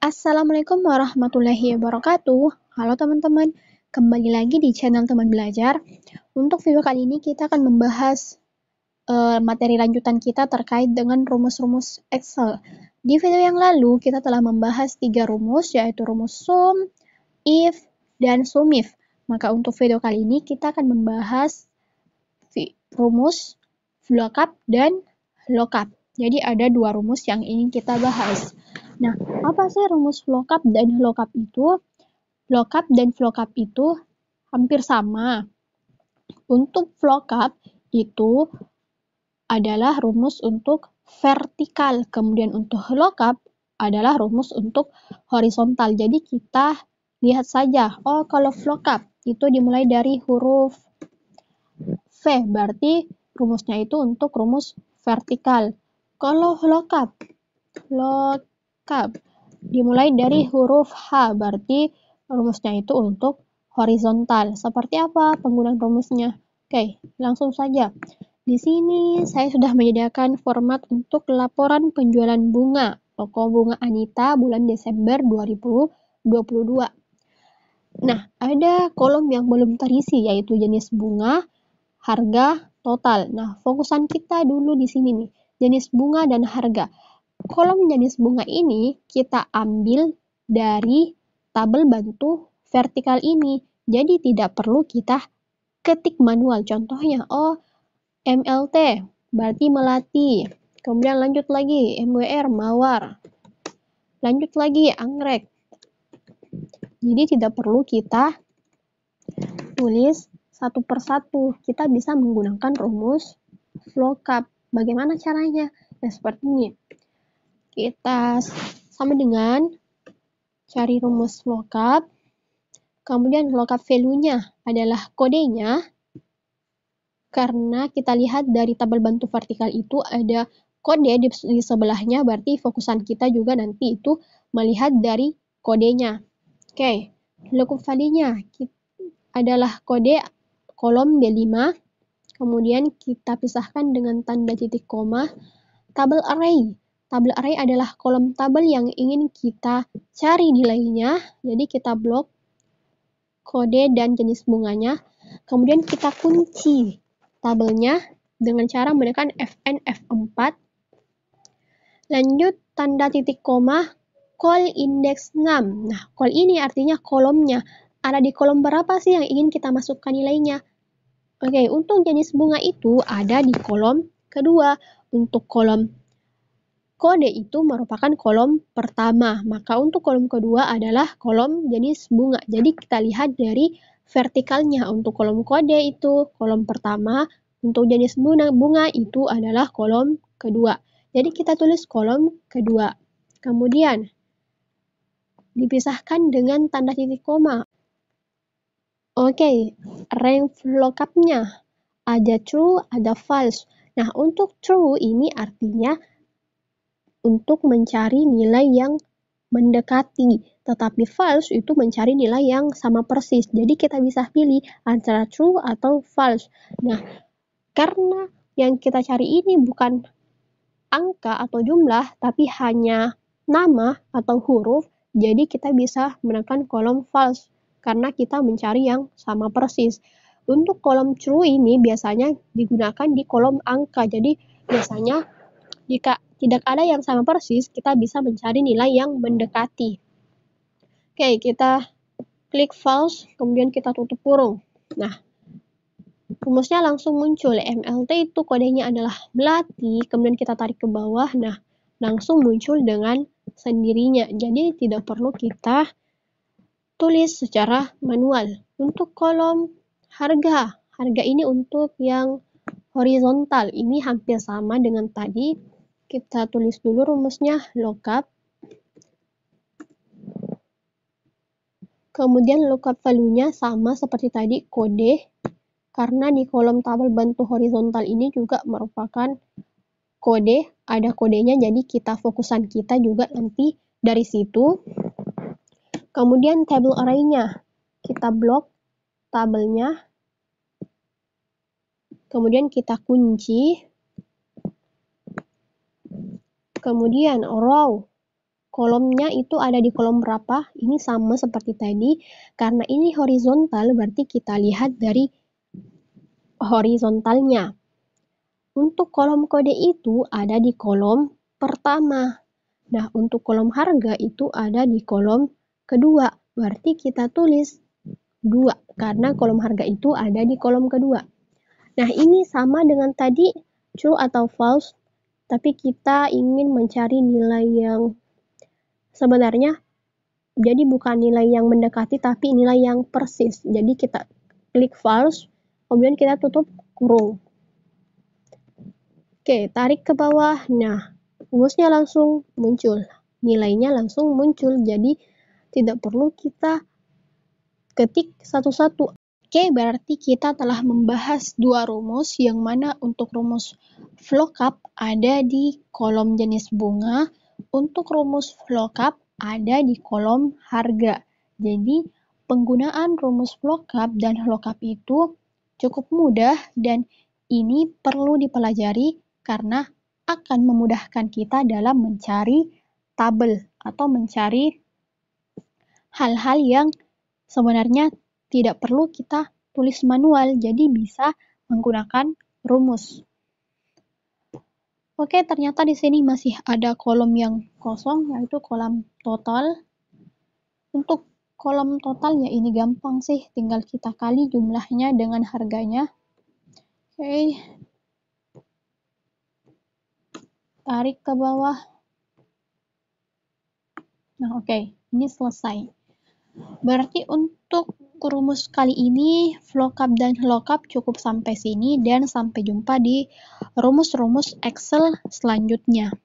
Assalamualaikum warahmatullahi wabarakatuh. Halo teman-teman, kembali lagi di channel Teman Belajar. Untuk video kali ini kita akan membahas materi lanjutan kita terkait dengan rumus-rumus Excel. Di video yang lalu kita telah membahas 3 rumus, yaitu rumus sum, if, dan sumif. Maka untuk video kali ini kita akan membahas rumus VLOOKUP dan LOOKUP. Jadi ada 2 rumus yang ingin kita bahas. Nah, apa sih rumus VLOOKUP dan LOOKUP itu? LOOKUP dan VLOOKUP itu hampir sama. Untuk VLOOKUP itu adalah rumus untuk vertikal, kemudian untuk LOOKUP adalah rumus untuk horizontal. Jadi kita lihat saja, kalau VLOOKUP itu dimulai dari huruf V, berarti rumusnya itu untuk rumus vertikal. Kalau LOOKUP dimulai dari huruf H, berarti rumusnya itu untuk horizontal. Seperti apa penggunaan rumusnya? Oke, langsung saja. Di sini saya sudah menyediakan format untuk laporan penjualan bunga toko bunga Anita bulan Desember 2022. Nah, ada kolom yang belum terisi, yaitu jenis bunga, harga, total. Nah, fokusan kita dulu di sini nih, jenis bunga dan harga. Kolom jenis bunga ini kita ambil dari tabel bantu vertikal ini. Jadi tidak perlu kita ketik manual. Contohnya, MLT berarti melati. Kemudian lanjut lagi, MWR mawar. Lanjut lagi, anggrek. Jadi tidak perlu kita tulis satu persatu. Kita bisa menggunakan rumus VLOOKUP. Bagaimana caranya? Ya seperti ini. Kita sama dengan cari rumus VLOOKUP, kemudian VLOOKUP value-nya adalah kodenya, karena kita lihat dari tabel bantu vertikal itu ada kode di sebelahnya, berarti fokusan kita juga nanti itu melihat dari kodenya. Oke, lookup value-nya adalah kode kolom B5, kemudian kita pisahkan dengan tanda titik koma. Tabel array. Tabel array adalah kolom tabel yang ingin kita cari nilainya, jadi kita blok kode dan jenis bunganya, kemudian kita kunci tabelnya dengan cara menekan Fn F4, lanjut tanda titik koma, call index 6. Nah, call ini artinya kolomnya. Ada di kolom berapa sih yang ingin kita masukkan nilainya? Oke, untuk jenis bunga itu ada di kolom kedua. Untuk kolom kode itu merupakan kolom pertama, maka untuk kolom kedua adalah kolom jenis bunga. Jadi kita lihat dari vertikalnya. Untuk kolom kode itu kolom pertama, untuk jenis bunga itu adalah kolom kedua. Jadi kita tulis kolom kedua. Kemudian dipisahkan dengan tanda titik koma. Oke, rank VLOOKUP-nya ada true, ada false. Nah, untuk true ini artinya untuk mencari nilai yang mendekati, tetapi false itu mencari nilai yang sama persis. Jadi kita bisa pilih antara true atau false. Nah, karena yang kita cari ini bukan angka atau jumlah, tapi hanya nama atau huruf, jadi kita bisa menekan kolom false, karena kita mencari yang sama persis. Untuk kolom true ini biasanya digunakan di kolom angka, jadi biasanya jika tidak ada yang sama persis, kita bisa mencari nilai yang mendekati. Oke, kita klik false, kemudian kita tutup kurung. Nah, rumusnya langsung muncul. MLT itu kodenya adalah melati, kemudian kita tarik ke bawah. Nah, langsung muncul dengan sendirinya. Jadi tidak perlu kita tulis secara manual. Untuk kolom harga, harga ini untuk yang horizontal. Ini hampir sama dengan tadi. Kita tulis dulu rumusnya, lookup. Kemudian lookup value-nya sama seperti tadi, kode. Karena di kolom tabel bantu horizontal ini juga merupakan kode, ada kodenya, jadi kita fokusan kita juga nanti dari situ. Kemudian table array-nya, kita blok tabelnya, kemudian kita kunci. Kemudian row, kolomnya itu ada di kolom berapa. Ini sama seperti tadi. Karena ini horizontal, berarti kita lihat dari horizontalnya. Untuk kolom kode itu ada di kolom pertama. Nah, untuk kolom harga itu ada di kolom kedua. Berarti kita tulis 2, karena kolom harga itu ada di kolom kedua. Nah, ini sama dengan tadi, true atau false, tapi kita ingin mencari nilai yang sebenarnya, jadi bukan nilai yang mendekati, tapi nilai yang persis. Jadi kita klik false, kemudian kita tutup kurung. Oke, tarik ke bawah. Nah, rumusnya langsung muncul. Nilainya langsung muncul, jadi tidak perlu kita ketik satu-satu. Oke, berarti kita telah membahas dua rumus, yang mana untuk rumus VLOOKUP ada di kolom jenis bunga, untuk rumus VLOOKUP ada di kolom harga. Jadi, penggunaan rumus VLOOKUP dan LOOKUP itu cukup mudah dan ini perlu dipelajari karena akan memudahkan kita dalam mencari tabel atau mencari hal-hal yang sebenarnya tidak perlu kita tulis manual, jadi bisa menggunakan rumus. Oke, ternyata di sini masih ada kolom yang kosong, yaitu kolom total. Untuk kolom total ya ini gampang sih, tinggal kita kali jumlahnya dengan harganya. Oke, tarik ke bawah. Nah, oke, ini selesai. Berarti untuk rumus kali ini, VLOOKUP dan LOOKUP cukup sampai sini, dan sampai jumpa di rumus-rumus Excel selanjutnya.